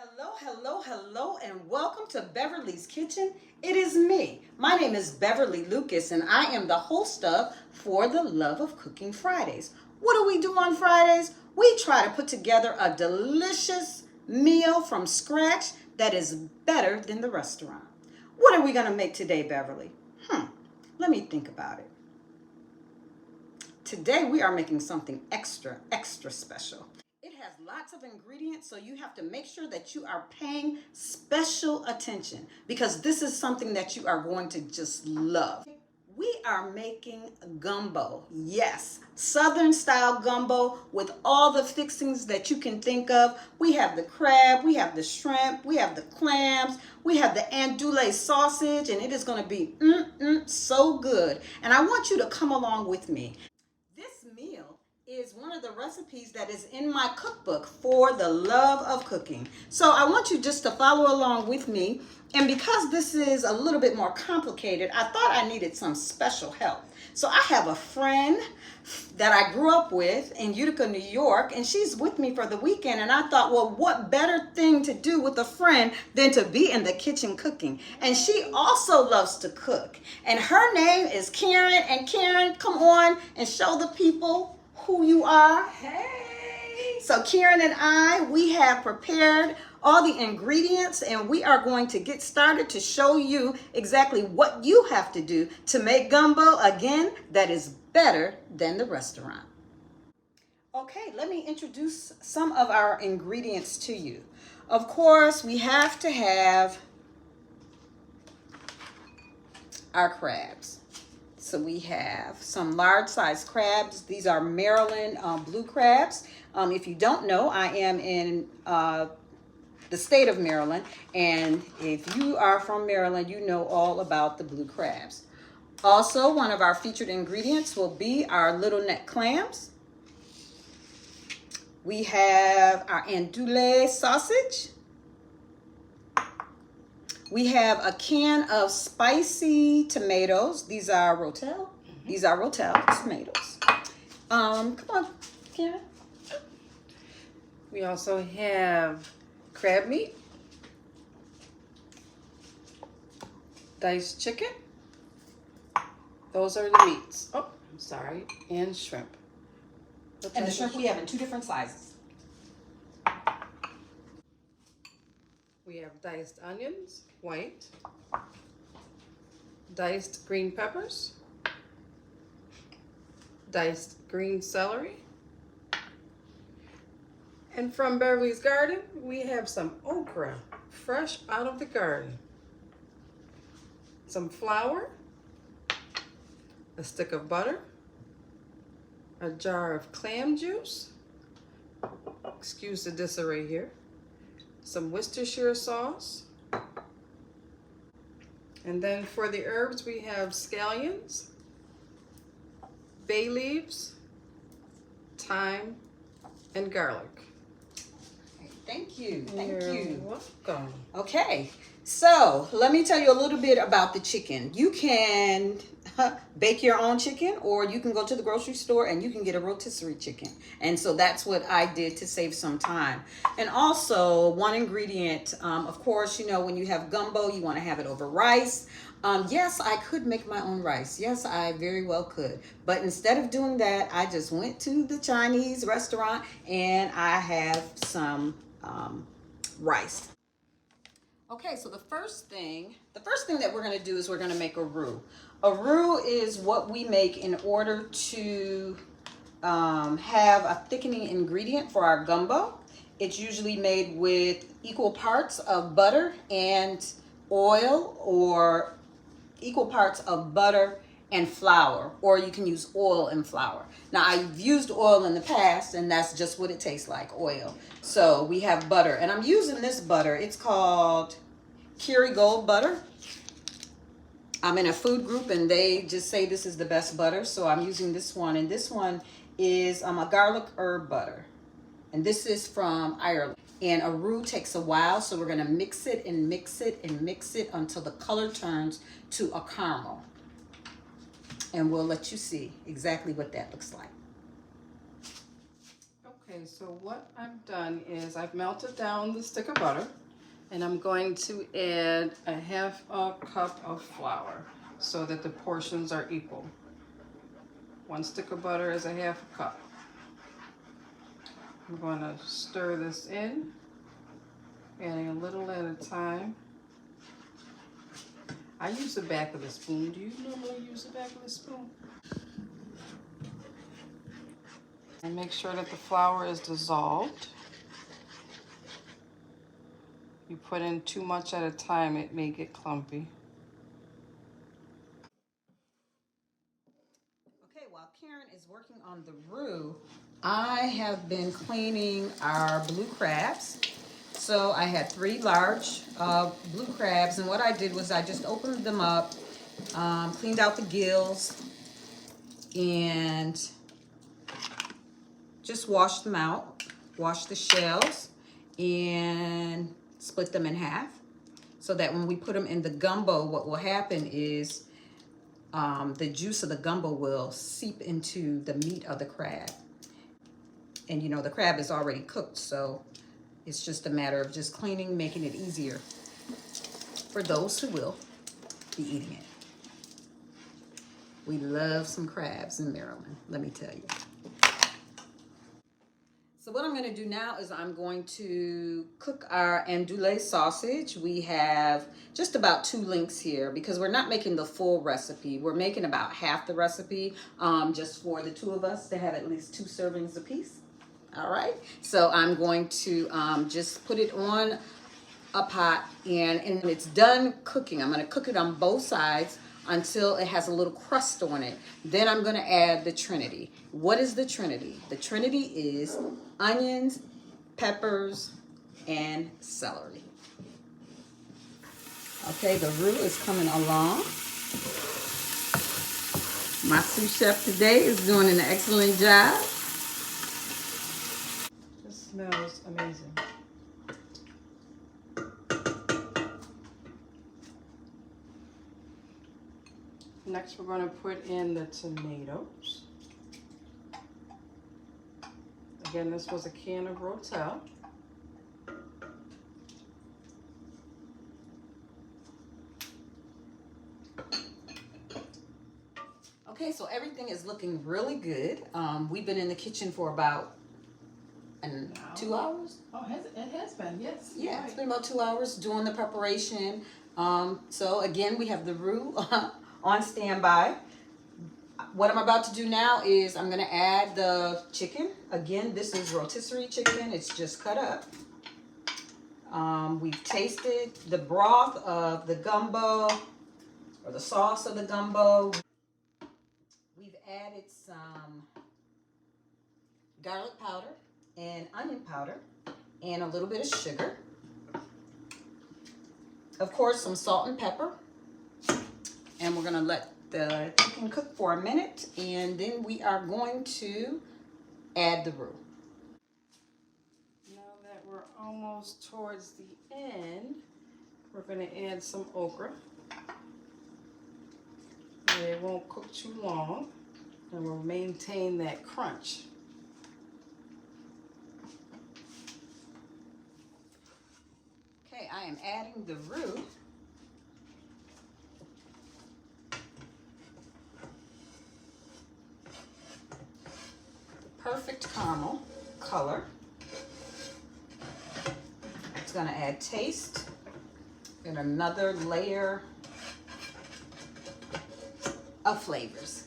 Hello, hello, hello, and welcome to Beverly's Kitchen. It is me. My name is Beverly Lucas, and I am the host of For the Love of Cooking Fridays. What do we do on Fridays? We try to put together a delicious meal from scratch that is better than the restaurant. What are we going to make today, Beverly? Let me think about it. Today we are making something extra special. It has lots of ingredients, so you have to make sure that you are paying special attention because this is something that you are going to just love. We are making gumbo. Yes, Southern style gumbo with all the fixings that you can think of. We have the crab, we have the shrimp, we have the clams, we have the andouille sausage, and it is going to be so good. And I want you to come along with me. This meal is one of the recipes that is in my cookbook, For the Love of Cooking. So I want you just to follow along with me. And because this is a little bit more complicated, I thought I needed some special help. So I have a friend that I grew up with in Utica, New York, and she's with me for the weekend. And I thought, well, what better thing to do with a friend than to be in the kitchen cooking? And she also loves to cook. And her name is Karen. And Karen, come on and show the people who you are. Hey! So Karen and I, we have prepared all the ingredients and we are going to get started to show you exactly what you have to do to make gumbo, again, that is better than the restaurant. Okay, let me introduce some of our ingredients to you. Of course, we have to have our crabs. So we have some large size crabs. These are Maryland blue crabs. If you don't know, I am in the state of Maryland. And if you are from Maryland, you know all about the blue crabs. Also, one of our featured ingredients will be our little neck clams. We have our andouille sausage. We have a can of spicy tomatoes. These are Rotel. These are Rotel tomatoes. Come on, Karen. We also have crab meat, diced chicken. Those are the meats. Oh, I'm sorry. And shrimp. And the shrimp we have in two different sizes. We have diced onions, white, diced green peppers, diced green celery, and from Beverly's garden, we have some okra, fresh out of the garden, some flour, a stick of butter, a jar of clam juice, excuse the disarray here, some Worcestershire sauce, and then for the herbs we have scallions, bay leaves, thyme, and garlic. Thank you. You're welcome. Okay, so let me tell you a little bit about the chicken. You can bake your own chicken, or you can go to the grocery store and you can get a rotisserie chicken. And so that's what I did to save some time. And also one ingredient, of course, you know, when you have gumbo, you want to have it over rice. Yes, I could make my own rice. Yes, I very well could. But instead of doing that, I just went to the Chinese restaurant and I have some rice. Okay, so the first thing that we're going to do is we're going to make a roux. A roux is what we make in order to have a thickening ingredient for our gumbo. It's usually made with equal parts of butter and oil, or equal parts of butter and flour, or you can use oil and flour. Now, I've used oil in the past, and that's just what it tastes like, oil. So we have butter, and I'm using this butter. It's called Kerrygold butter. I'm in a food group, and they just say this is the best butter, so I'm using this one. And this one is a garlic herb butter, and this is from Ireland. And a roux takes a while, so we're going to mix it and mix it and mix it until the color turns to a caramel. And we'll let you see exactly what that looks like. Okay, so what I've done is I've melted down the stick of butter, and I'm going to add a half a cup of flour so that the portions are equal. 1 stick of butter is a half a cup. I'm going to stir this in, adding a little at a time. I use the back of the spoon. Do you normally use the back of the spoon? And make sure that the flour is dissolved. You put in too much at a time, it may get clumpy. Okay, while Karen is working on the roux, I have been cleaning our blue crabs. So I had 3 large blue crabs, and what I did was I just opened them up, cleaned out the gills, and just washed them out, washed the shells, and split them in half so that when we put them in the gumbo, what will happen is the juice of the gumbo will seep into the meat of the crab. And you know, the crab is already cooked, so it's just a matter of just cleaning, making it easier for those who will be eating it. We love some crabs in Maryland, let me tell you. So what I'm going to do now is I'm going to cook our andouille sausage. We have just about 2 links here because we're not making the full recipe. We're making about half the recipe just for the 2 of us to have at least 2 servings apiece. All right, so I'm going to just put it on a pot, and when it's done cooking, I'm going to cook it on both sides until it has a little crust on it. Then I'm going to add the trinity. What is the trinity? The trinity is onions, peppers, and celery. Okay, the roux is coming along. My sous chef today is doing an excellent job. This smells amazing. Next, we're going to put in the tomatoes. Again, this was a can of Rotel. Okay, so everything is looking really good. We've been in the kitchen for about 2 hours. Oh, it has been, yes. Yeah, right. It's been about 2 hours doing the preparation. So again, we have the roux on standby. What I'm about to do now is I'm going to add the chicken. Again, this is rotisserie chicken. It's just cut up. We've tasted the broth of the gumbo, or the sauce of the gumbo. We've added some garlic powder and onion powder and a little bit of sugar. Of course, some salt and pepper. And we're going to let the chicken cook for a minute, and then we are going to add the roux. Now that we're almost towards the end, we're going to add some okra. It won't cook too long, and we'll maintain that crunch. Okay, I am adding the roux. Perfect caramel color. It's going to add taste and another layer of flavors.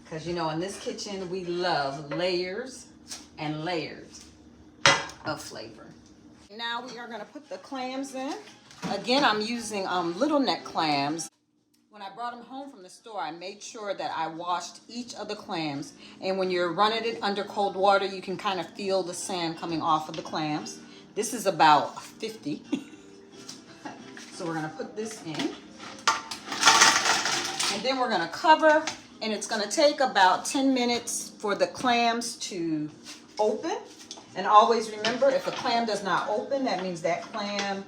Because you know, in this kitchen, we love layers and layers of flavor. Now we are going to put the clams in. Again, I'm using little neck clams. When I brought them home from the store, I made sure that I washed each of the clams. And when you're running it under cold water, you can kind of feel the sand coming off of the clams. This is about 50. So we're going to put this in. And then we're going to cover, and it's going to take about 10 minutes for the clams to open. And always remember, if a clam does not open, that means that clam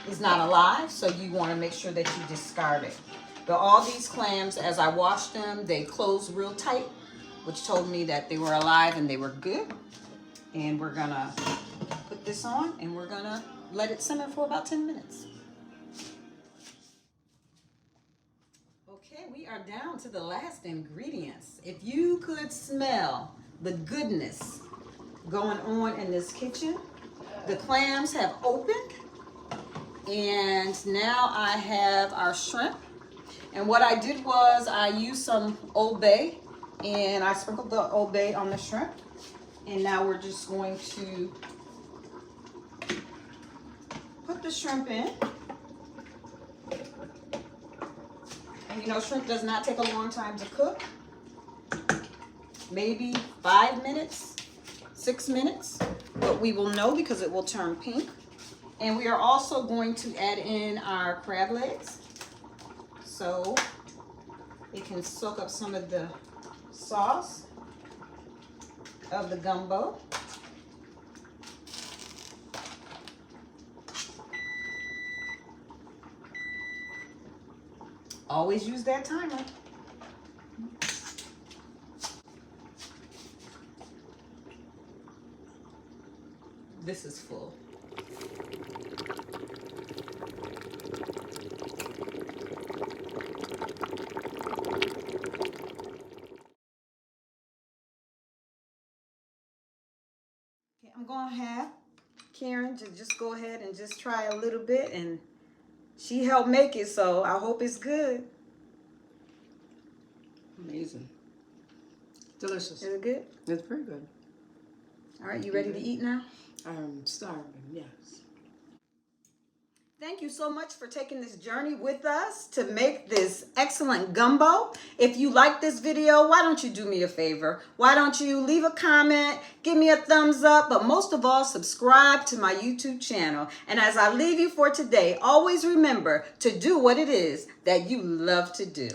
is not alive, so you want to make sure that you discard it. But all these clams, as I wash them, they close real tight which told me that they were alive and they were good. And we're gonna put this on and we're gonna let it simmer for about 10 minutes. Okay, we are down to the last ingredients. If you could smell the goodness going on in this kitchen, the clams have opened, and now I have our shrimp. And what I did was I used some Old Bay, and I sprinkled the Old Bay on the shrimp. And now we're just going to put the shrimp in. And you know, shrimp does not take a long time to cook. Maybe 5 minutes, 6 minutes, but we will know because it will turn pink. And we are also going to add in our crab legs so it can soak up some of the sauce of the gumbo. Always use that timer. This is full. I'm gonna have Karen to just go ahead and just try a little bit, and she helped make it, so I hope it's good. Amazing. Delicious. Is it good? It's pretty good. All right, you ready to eat now? I'm starving, yes. Thank you so much for taking this journey with us to make this excellent gumbo. If you like this video, why don't you do me a favor? Why don't you leave a comment, give me a thumbs up, but most of all, subscribe to my YouTube channel. And as I leave you for today, always remember to do what it is that you love to do.